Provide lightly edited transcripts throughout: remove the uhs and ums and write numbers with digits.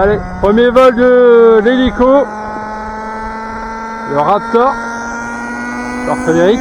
Allez, premier vol de l'hélico. Le Raptor. Par Frédéric.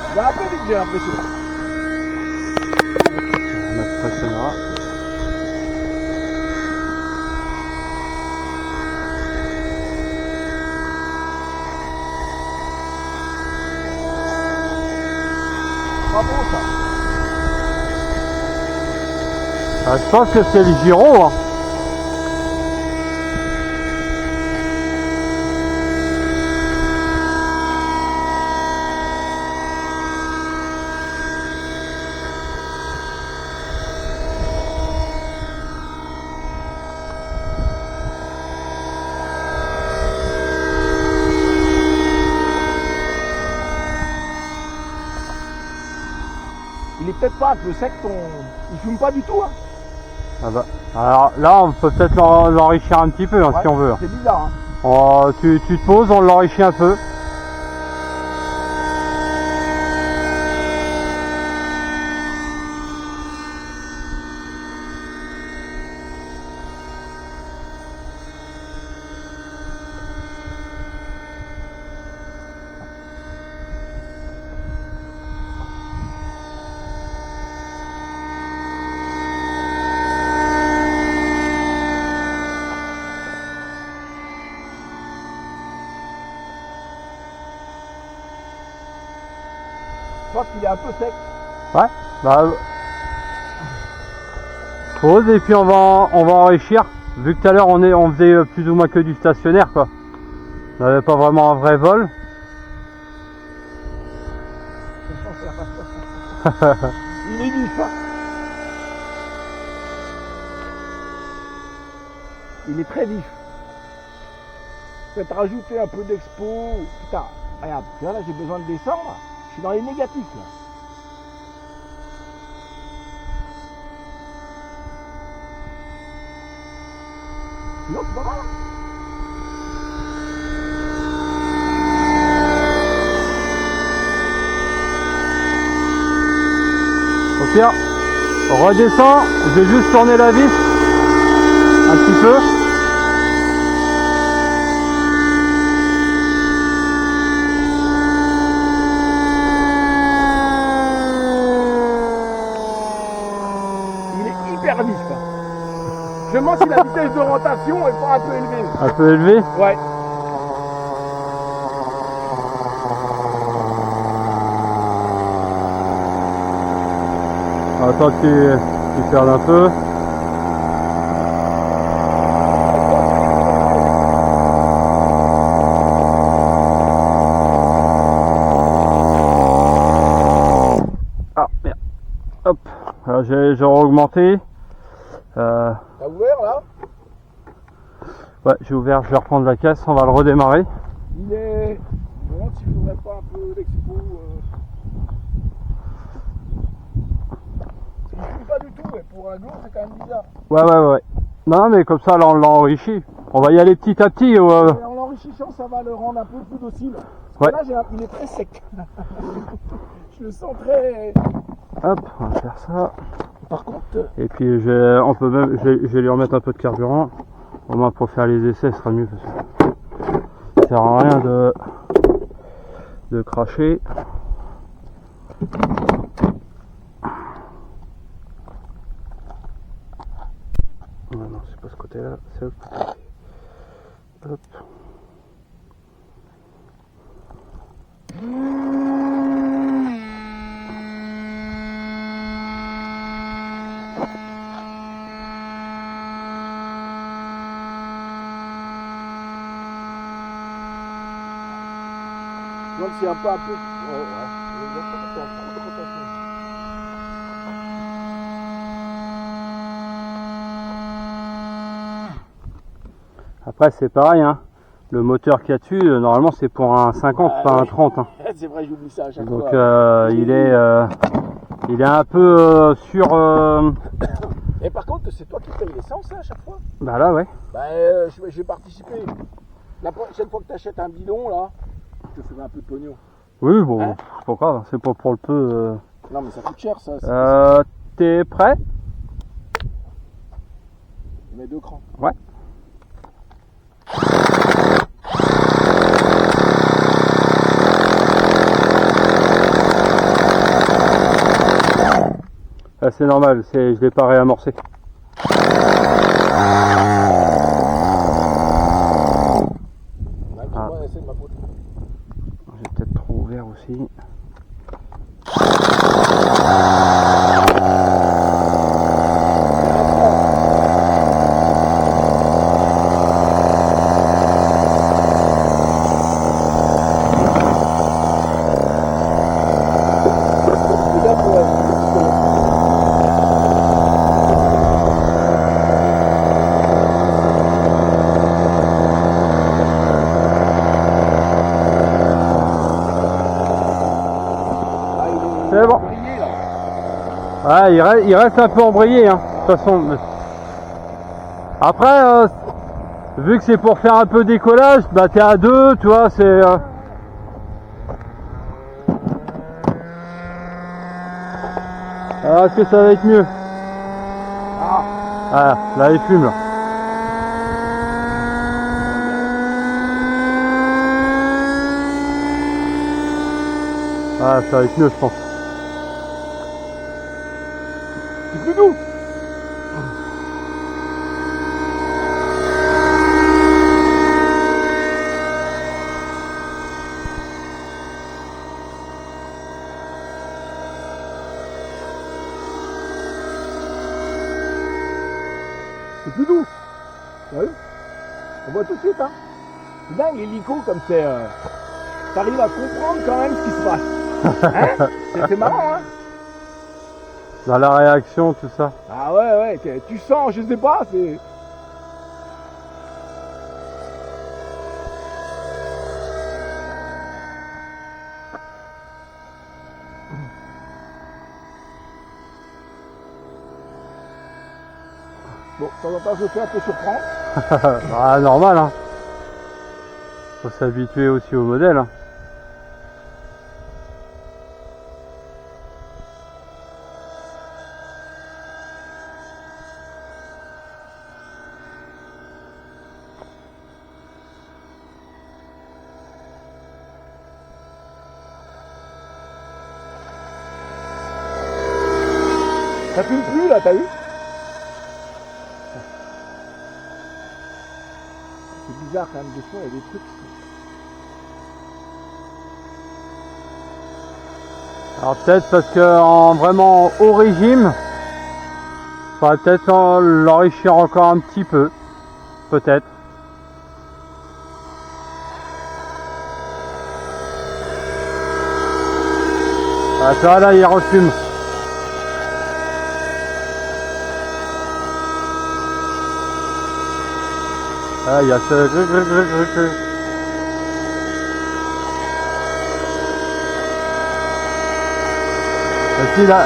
Il va un peu vite, j'ai l'impression. On impressionnera. Pas bon ça. Ah, je pense que c'est le Giro. Hein. Il est peut-être pas un peu sec ton. Il fume pas du tout hein. Ah bah. Alors là, on peut peut-être l'enrichir un petit peu hein, si on veut. C'est bizarre hein. Oh, tu te poses, on l'enrichit un peu. Je pense qu'il est un peu sec. Ouais. Bah. Pose et puis on va enrichir. Vu que tout à l'heure on faisait plus ou moins que du stationnaire quoi. On n'avait pas vraiment un vrai vol. Il est vif hein. Il est très vif. Peut-être rajouter un peu d'expo. Putain, regarde, là j'ai besoin de descendre. Je suis dans les négatifs là. Non, c'est pas mal. Au pire, redescends, je vais juste tourner la vis un petit peu. Il est hyper vif là. Je me demande si la vitesse de rotation est pas un peu élevée. Un peu élevé. Ouais. Attends que tu perdes un peu. Ah merde. Hop. Alors j'ai augmenté. T'as ouvert là? Ouais, j'ai ouvert, je vais reprendre la caisse, on va le redémarrer. Il est. Je me demande s'il ne faudrait pas un peu d'expo. Il ne fume pas du tout, mais pour un jour c'est quand même bizarre. Ouais. Non mais comme ça là on l'a enrichi. On va y aller petit à petit. Et en l'enrichissant ça va le rendre un peu plus docile. Parce que là il est très sec. Je le sens très. Hop, on va faire ça. Par contre. Et puis je vais lui remettre un peu de carburant. Au moins pour faire les essais ce sera mieux parce que ça sert à rien de cracher. Non, c'est pas ce côté là, c'est l'autre côté. Hop. Donc c'est un peu. Après c'est pareil, hein. Le moteur qu'il y a dessus, normalement c'est pour un 50, pas un 30. Hein. C'est vrai, j'oublie ça à chaque Donc fois. il est un peu Et par contre, c'est toi qui payes l'essence à chaque fois? Bah là, ouais. Bah, je vais participer. La prochaine fois que tu achètes un bidon, là, je te ferai un peu de pognon. Oui, bon, Hein? c'est pas grave, c'est pas pour le peu. Non, mais ça coûte cher, ça. T'es prêt? Je mets 2 crans. Ouais. C'est normal, je l'ai pas réamorcé. Ah. C'est de ma faute. J'ai peut-être trop ouvert aussi. C'est bon. Ouais, il reste un peu embrayé, hein, de toute façon. Après, vu que c'est pour faire un peu décollage, bah t'es à 2, tu vois, c'est... Alors, est-ce que ça va être mieux? Ah, là, il fume, là. Ah, ça va être mieux, je pense. C'est plus doux. C'est plus doux. Ouais. On voit tout de suite, hein. C'est dingue, l'hélico, comme c'est... T'arrives à comprendre quand même ce qui se passe. Hein? C'est marrant, hein. Dans la réaction, tout ça. Ah ouais, tu sens, je sais pas, c'est... Bon, de temps en temps, je me fais un peu surprendre. Ah, normal, hein. Faut s'habituer aussi au modèle, hein. Ça fume plus, là, t'as vu? C'est bizarre quand même, des fois, il y a des trucs... Alors peut-être parce que en vraiment haut régime, il faudrait peut-être l'enrichir encore un petit peu. Peut-être. Ah, ça là, il refume. Ah, il y a ce... Et puis là,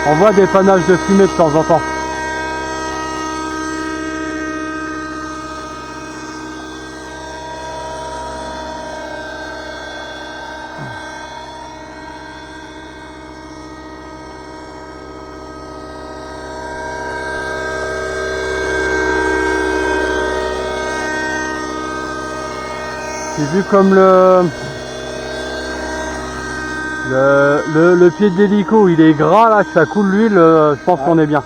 on voit des panaches de fumée de temps en temps. J'ai vu comme le pied de l'hélico, il est gras là, que ça coule l'huile, je pense qu'on est bien.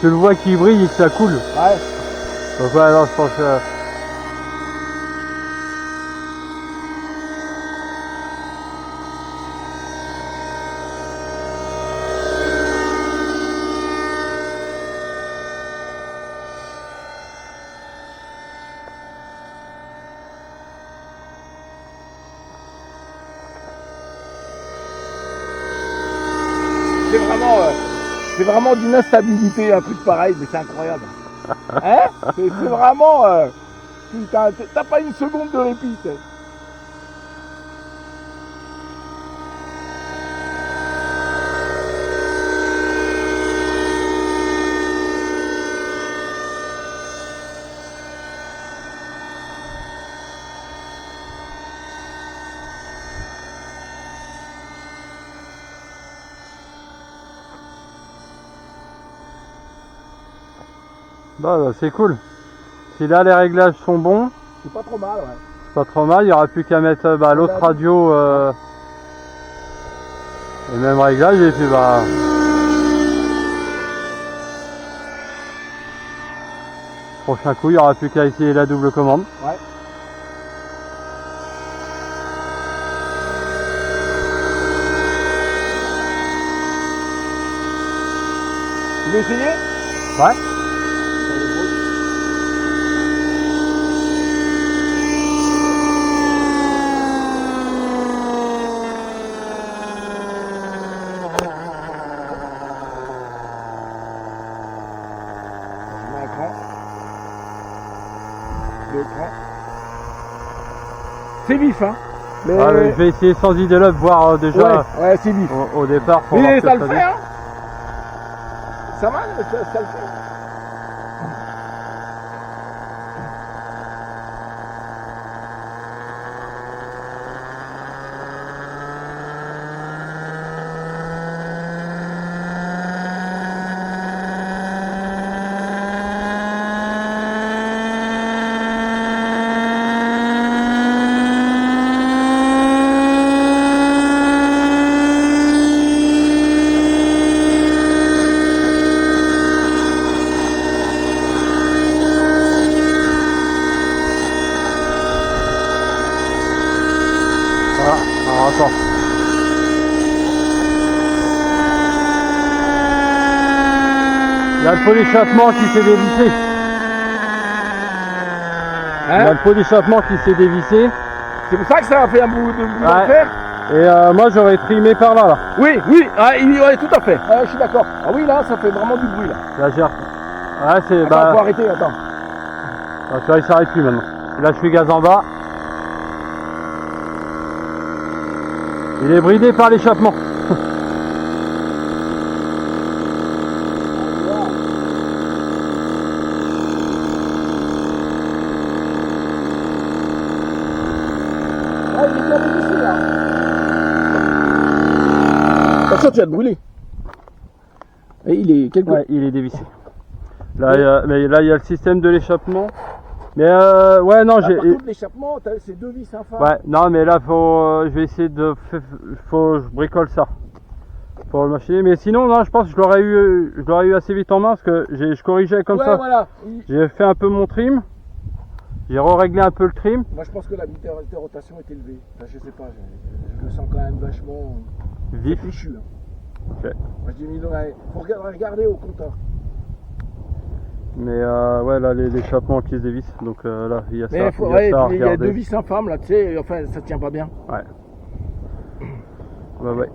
Je le vois qui brille et que ça coule. Ouais. Donc ouais, non, je pense que... C'est vraiment d'une instabilité, un truc pareil, mais c'est incroyable. Hein? C'est vraiment... putain, t'as pas une seconde de répit. Bah, c'est cool. Si là les réglages sont bons, C'est pas trop mal, ouais. c'est pas trop mal. Il n'y aura plus qu'à mettre l'autre radio et même réglage et puis bah. Prochain coup, il n'y aura plus qu'à essayer la double commande. Ouais. Tu veux essayer? Ouais. Je mets un cran. Deux crans. C'est vif, hein. Mais... Ah, mais je vais essayer sans idée là de voir déjà ouais, c'est vif. au départ. Pour voir Mais ce ça que le dit. fait, hein. Ça va, ça le fait. Alors attends. Il y a le pot d'échappement qui s'est dévissé. Il y a Hein? le pot d'échappement qui s'est dévissé. C'est pour ça que ça a fait un bout de bout Ouais. d'enfer. Et moi j'aurais trimé par là. Oui, ouais, tout à fait. Je suis d'accord. Ah oui, là, ça fait vraiment du bruit, là. Là j'ai. Ouais, c'est. Attends, faut arrêter, attends. Tu vois, il s'arrête plus maintenant. Et là je suis gaz en bas. Il est bridé par l'échappement. Ah, il est bien dévissé, là. Attention, tu vas te brûler. Et il est quelque... Ouais, il est dévissé. Là, mais là il y a le système de l'échappement. Mais ouais, non, Par j'ai. contre, l'échappement, c'est deux vis infâmes. Ouais, non, mais là, je vais essayer de. Faut que je bricole ça pour le machiner. Mais sinon, non, je pense que je l'aurais eu assez vite en main parce que je corrigeais comme ouais, ça. voilà. J'ai fait un peu mon trim. J'ai réglé un peu le trim. Moi, je pense que la vitesse de rotation est élevée. Enfin, je sais pas, je le sens quand même vachement Vif. péchu. Hein. Ok. Moi, j'ai mis faut regarder au compteur. Mais ouais, là, l'échappement qui se dévisse. Donc là, il y a ça. Mais Il il y a ça à y a deux regarder. vis infâmes là, tu sais, enfin, ça tient pas bien. Ouais. Ouais, ouais.